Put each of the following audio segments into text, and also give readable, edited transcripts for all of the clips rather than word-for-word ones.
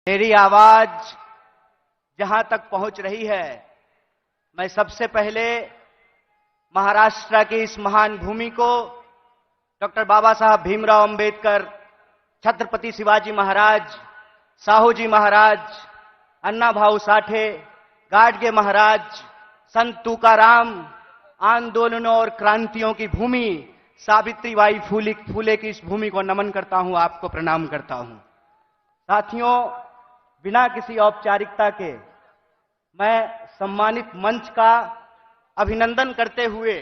मेरी आवाज जहां तक पहुंच रही है, मैं सबसे पहले महाराष्ट्र की इस महान भूमि को डॉक्टर बाबा साहब भीमराव अंबेडकर, छत्रपति शिवाजी महाराज, साहूजी महाराज, अन्ना भाऊ साठे, गाडगे महाराज, संत तुकाराम, आंदोलनों और क्रांतियों की भूमि सावित्रीबाई फूले की इस भूमि को नमन करता हूं, आपको प्रणाम करता हूं। साथियों, बिना किसी औपचारिकता के मैं सम्मानित मंच का अभिनंदन करते हुए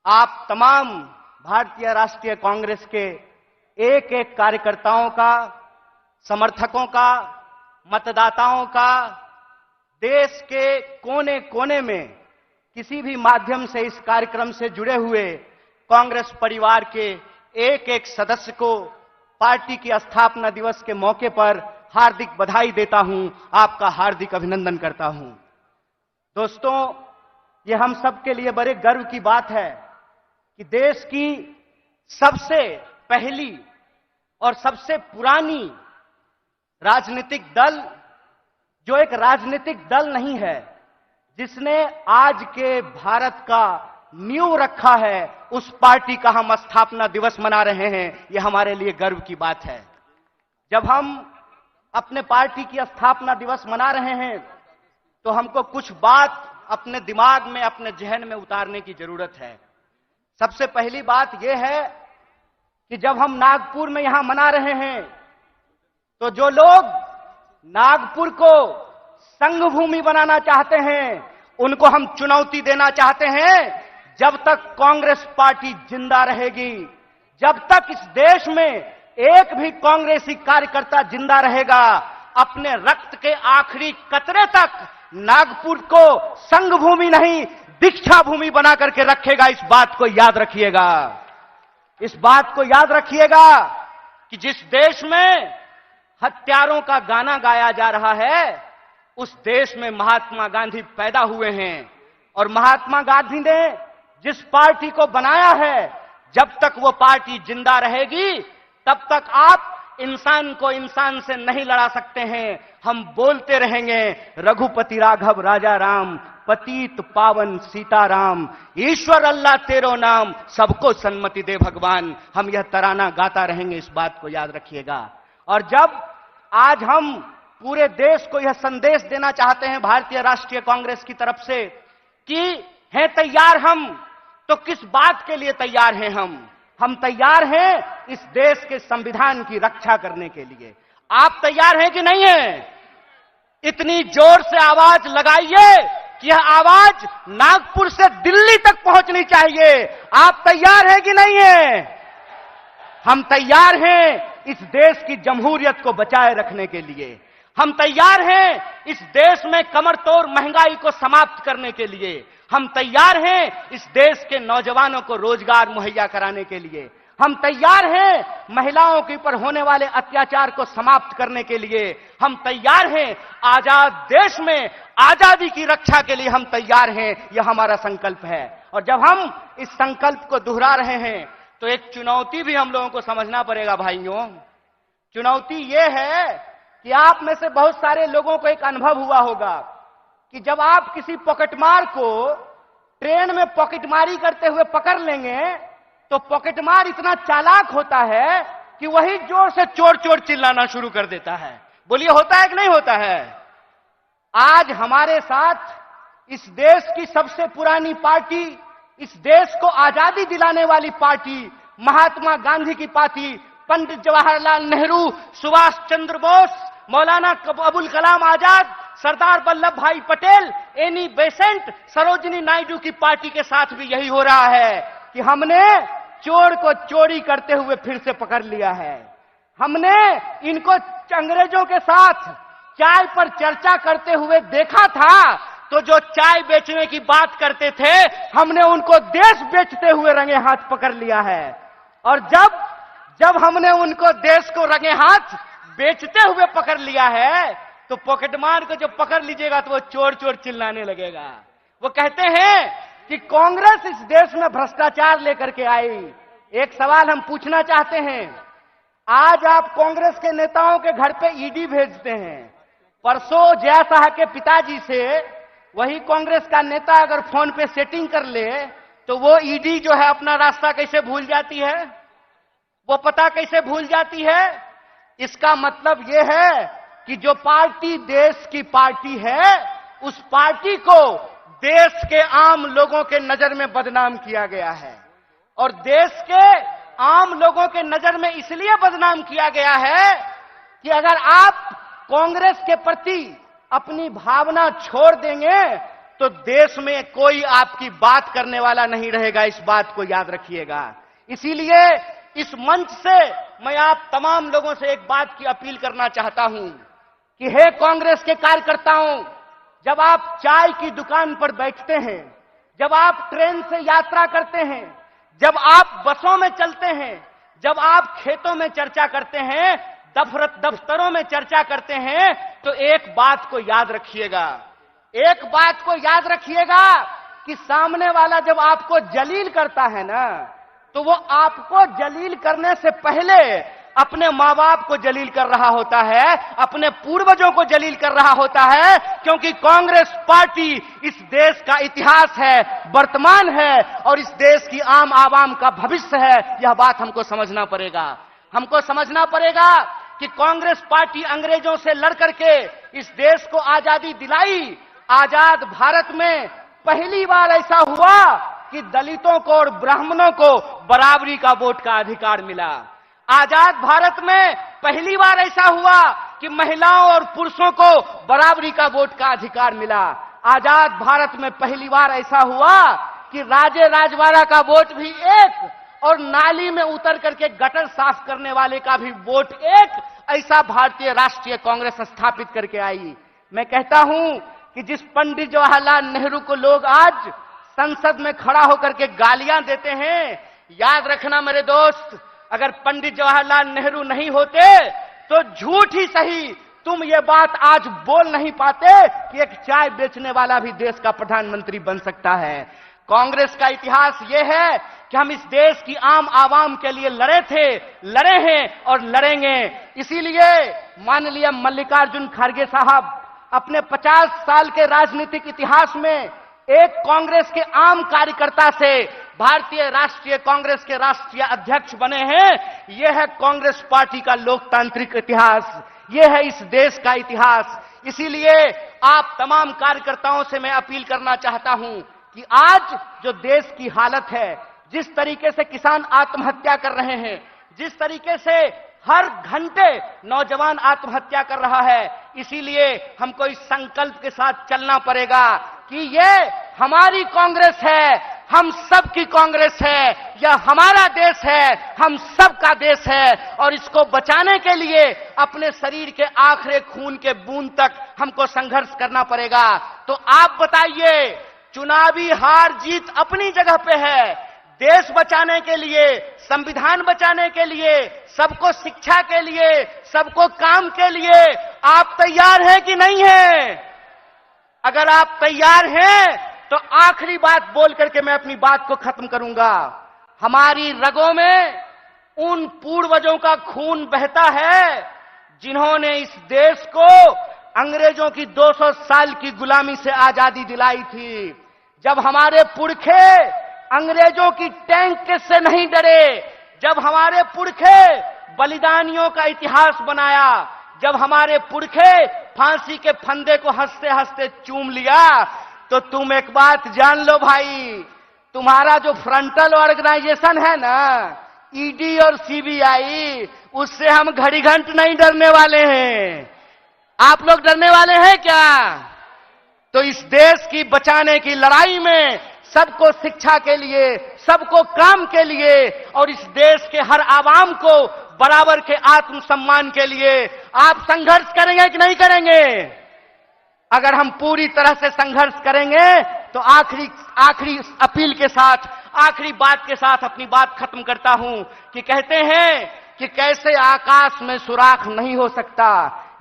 आप तमाम भारतीय राष्ट्रीय कांग्रेस के एक एक कार्यकर्ताओं का, समर्थकों का, मतदाताओं का, देश के कोने कोने में किसी भी माध्यम से इस कार्यक्रम से जुड़े हुए कांग्रेस परिवार के एक एक सदस्य को पार्टी की स्थापना दिवस के मौके पर हार्दिक बधाई देता हूं, आपका हार्दिक अभिनंदन करता हूं। दोस्तों, ये हम सब के लिए बड़े गर्व की बात है कि देश की सबसे पहली और सबसे पुरानी राजनीतिक दल, जो एक राजनीतिक दल नहीं है, जिसने आज के भारत का नींव रखा है, उस पार्टी का हम स्थापना दिवस मना रहे हैं। यह हमारे लिए गर्व की बात है। जब हम अपने पार्टी की स्थापना दिवस मना रहे हैं तो हमको कुछ बात अपने दिमाग में, अपने जहन में उतारने की जरूरत है। सबसे पहली बात यह है कि जब हम नागपुर में यहां मना रहे हैं तो जो लोग नागपुर को संघ भूमि बनाना चाहते हैं, उनको हम चुनौती देना चाहते हैं, जब तक कांग्रेस पार्टी जिंदा रहेगी, जब तक इस देश में एक भी कांग्रेसी कार्यकर्ता जिंदा रहेगा, अपने रक्त के आखिरी कतरे तक नागपुर को संघ भूमि नहीं, दीक्षा भूमि बना करके रखेगा। इस बात को याद रखिएगा। इस बात को याद रखिएगा कि जिस देश में हत्यारों का गाना गाया जा रहा है, उस देश में महात्मा गांधी पैदा हुए हैं, और महात्मा गांधी ने जिस पार्टी को बनाया है, जब तक वो पार्टी जिंदा रहेगी, तब तक आप इंसान को इंसान से नहीं लड़ा सकते हैं। हम बोलते रहेंगे, रघुपति राघव राजा राम, पतित पावन सीताराम, ईश्वर अल्लाह तेरो नाम, सबको सन्मति दे भगवान। हम यह तराना गाता रहेंगे, इस बात को याद रखिएगा। और जब आज हम पूरे देश को यह संदेश देना चाहते हैं भारतीय राष्ट्रीय कांग्रेस की तरफ से कि हैं तैयार हम, तो किस बात के लिए तैयार हैं हम तैयार हैं इस देश के संविधान की रक्षा करने के लिए। आप तैयार हैं कि नहीं हैं? इतनी जोर से आवाज लगाइए कि यह आवाज नागपुर से दिल्ली तक पहुंचनी चाहिए। आप तैयार हैं कि नहीं हैं? हम तैयार हैं इस देश की जमहूरियत को बचाए रखने के लिए। हम तैयार हैं इस देश में कमर तोड़ महंगाई को समाप्त करने के लिए। हम तैयार हैं इस देश के नौजवानों को रोजगार मुहैया कराने के लिए। हम तैयार हैं महिलाओं के ऊपर होने वाले अत्याचार को समाप्त करने के लिए। हम तैयार हैं आजाद देश में आजादी की रक्षा के लिए। हम तैयार हैं, यह हमारा संकल्प है। और जब हम इस संकल्प को दोहरा रहे हैं तो एक चुनौती भी हम लोगों को समझना पड़ेगा भाइयों। चुनौती यह है कि आप में से बहुत सारे लोगों को एक अनुभव हुआ होगा कि जब आप किसी पॉकेटमार को ट्रेन में पॉकेटमारी करते हुए पकड़ लेंगे तो पॉकेटमार इतना चालाक होता है कि वही जोर से चोर चोर चिल्लाना शुरू कर देता है। बोलिए, होता है कि नहीं होता है? आज हमारे साथ इस देश की सबसे पुरानी पार्टी, इस देश को आजादी दिलाने वाली पार्टी, महात्मा गांधी की पार्टी, पंडित जवाहरलाल नेहरू, सुभाष चंद्र बोस, मौलाना अबुल कलाम आजाद, सरदार वल्लभ भाई पटेल, एनी बेसेंट, सरोजिनी नायडू की पार्टी के साथ भी यही हो रहा है कि हमने चोर को चोरी करते हुए फिर से पकड़ लिया है। हमने इनको अंग्रेजों के साथ चाय पर चर्चा करते हुए देखा था, तो जो चाय बेचने की बात करते थे, हमने उनको देश बेचते हुए रंगे हाथ पकड़ लिया है। और जब हमने उनको देश को रंगे हाथ बेचते हुए पकड़ लिया है, तो पॉकेटमार को जब पकड़ लीजिएगा तो वो चोर चोर चिल्लाने लगेगा। वो कहते हैं कि कांग्रेस इस देश में भ्रष्टाचार लेकर के आई। एक सवाल हम पूछना चाहते हैं, आज आप कांग्रेस के नेताओं के घर पे ईडी भेजते हैं। परसों जया शाह के पिताजी से वही कांग्रेस का नेता अगर फोन पे सेटिंग कर ले तो वो ईडी जो है अपना रास्ता कैसे भूल जाती है, वो पता कैसे भूल जाती है। इसका मतलब ये है कि जो पार्टी देश की पार्टी है, उस पार्टी को देश के आम लोगों के नजर में बदनाम किया गया है। और देश के आम लोगों के नजर में इसलिए बदनाम किया गया है कि अगर आप कांग्रेस के प्रति अपनी भावना छोड़ देंगे तो देश में कोई आपकी बात करने वाला नहीं रहेगा। इस बात को याद रखिएगा। इसीलिए इस मंच से मैं आप तमाम लोगों से एक बात की अपील करना चाहता हूं कि हे कांग्रेस के कार्यकर्ताओं, जब आप चाय की दुकान पर बैठते हैं, जब आप ट्रेन से यात्रा करते हैं, जब आप बसों में चलते हैं, जब आप खेतों में चर्चा करते हैं, दफ्तरों में चर्चा करते हैं, तो एक बात को याद रखिएगा, एक बात को याद रखिएगा कि सामने वाला जब आपको जलील करता है ना, तो वो आपको जलील करने से पहले अपने मां बाप को जलील कर रहा होता है, अपने पूर्वजों को जलील कर रहा होता है। क्योंकि कांग्रेस पार्टी इस देश का इतिहास है, वर्तमान है और इस देश की आम आवाम का भविष्य है। यह बात हमको समझना पड़ेगा। हमको समझना पड़ेगा कि कांग्रेस पार्टी अंग्रेजों से लड़ करके इस देश को आजादी दिलाई। आजाद भारत में पहली बार ऐसा हुआ कि दलितों को और ब्राह्मणों को बराबरी का वोट का अधिकार मिला। आजाद भारत में पहली बार ऐसा हुआ कि महिलाओं और पुरुषों को बराबरी का वोट का अधिकार मिला। आजाद भारत में पहली बार ऐसा हुआ कि राजे राजवाड़ा का वोट भी एक और नाली में उतर करके गटर साफ करने वाले का भी वोट एक, ऐसा भारतीय राष्ट्रीय कांग्रेस स्थापित करके आई। मैं कहता हूं कि जिस पंडित जवाहरलाल नेहरू को लोग आज संसद में खड़ा होकर के गालियां देते हैं, याद रखना मेरे दोस्त, अगर पंडित जवाहरलाल नेहरू नहीं होते तो झूठ ही सही तुम ये बात आज बोल नहीं पाते कि एक चाय बेचने वाला भी देश का प्रधानमंत्री बन सकता है। कांग्रेस का इतिहास ये है कि हम इस देश की आम आवाम के लिए लड़े थे, लड़े हैं और लड़ेंगे। इसीलिए माननीय मल्लिकार्जुन खड़गे साहब अपने 50 साल के राजनीतिक इतिहास में एक कांग्रेस के आम कार्यकर्ता से भारतीय राष्ट्रीय कांग्रेस के राष्ट्रीय अध्यक्ष बने हैं। यह है कांग्रेस पार्टी का लोकतांत्रिक इतिहास, यह है इस देश का इतिहास। इसीलिए आप तमाम कार्यकर्ताओं से मैं अपील करना चाहता हूं कि आज जो देश की हालत है, जिस तरीके से किसान आत्महत्या कर रहे हैं, जिस तरीके से हर घंटे नौजवान आत्महत्या कर रहा है, इसीलिए हमको इस संकल्प के साथ चलना पड़ेगा कि ये हमारी कांग्रेस है, हम सब की कांग्रेस है, यह हमारा देश है, हम सब का देश है और इसको बचाने के लिए अपने शरीर के आखिरी खून के बूंद तक हमको संघर्ष करना पड़ेगा। तो आप बताइए, चुनावी हार जीत अपनी जगह पे है, देश बचाने के लिए, संविधान बचाने के लिए, सबको शिक्षा के लिए, सबको काम के लिए आप तैयार हैं कि नहीं हैं? अगर आप तैयार हैं तो आखिरी बात बोल करके मैं अपनी बात को खत्म करूंगा। हमारी रगों में उन पूर्वजों का खून बहता है जिन्होंने इस देश को अंग्रेजों की 200 साल की गुलामी से आजादी दिलाई थी। जब हमारे पुरखे अंग्रेजों की टैंक से नहीं डरे, जब हमारे पुरखे बलिदानियों का इतिहास बनाया, जब हमारे पुरखे फांसी के फंदे को हंसते हंसते चूम लिया, तो तुम एक बात जान लो भाई, तुम्हारा जो फ्रंटल ऑर्गेनाइजेशन है ना, ईडी और सीबीआई, उससे हम घड़ी घंट नहीं डरने वाले हैं। आप लोग डरने वाले हैं क्या? तो इस देश की बचाने की लड़ाई में सबको शिक्षा के लिए, सबको काम के लिए और इस देश के हर आवाम को बराबर के आत्मसम्मान के लिए आप संघर्ष करेंगे कि नहीं करेंगे? अगर हम पूरी तरह से संघर्ष करेंगे तो आखिरी अपील के साथ, आखिरी बात के साथ अपनी बात खत्म करता हूं कि कहते हैं कि कैसे आकाश में सुराख नहीं हो सकता,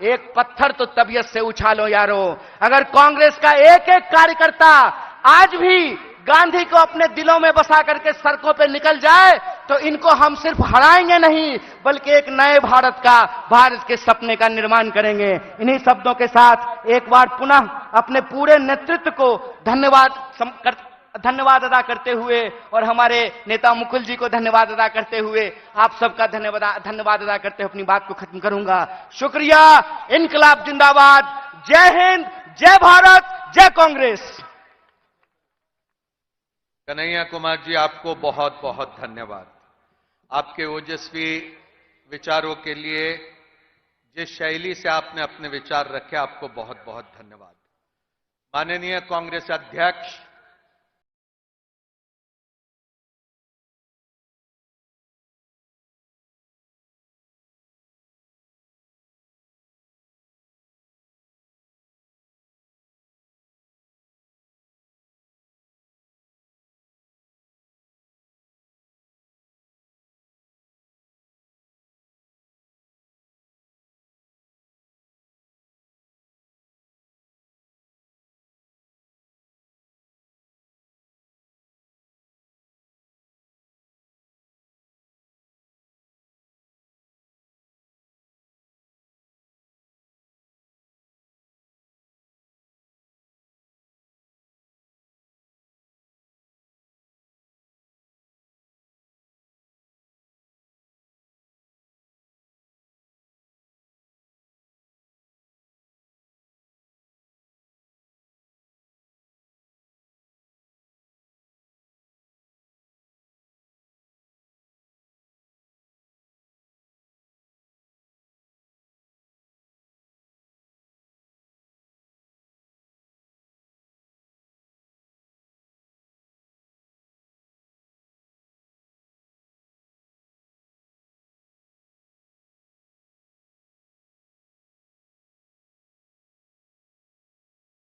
एक पत्थर तो तबीयत से उछालो यारो। अगर कांग्रेस का एक एक कार्यकर्ता आज भी गांधी को अपने दिलों में बसा करके सड़कों पे निकल जाए तो इनको हम सिर्फ हराएंगे नहीं बल्कि एक नए भारत के सपने का निर्माण करेंगे। इन्हीं शब्दों के साथ एक बार पुनः अपने पूरे नेतृत्व को धन्यवाद अदा करते हुए और हमारे नेता मुकुल जी को धन्यवाद अदा करते हुए आप सबका धन्यवाद अदा करते हुए अपनी बात को खत्म करूंगा। शुक्रिया। इनकलाब जिंदाबाद। जय हिंद, जय भारत, जय कांग्रेस। कन्हैया कुमार जी, आपको बहुत बहुत धन्यवाद। आपके ओजस्वी विचारों के लिए, जिस शैली से आपने अपने विचार रखे, आपको बहुत बहुत धन्यवाद। माननीय कांग्रेस अध्यक्ष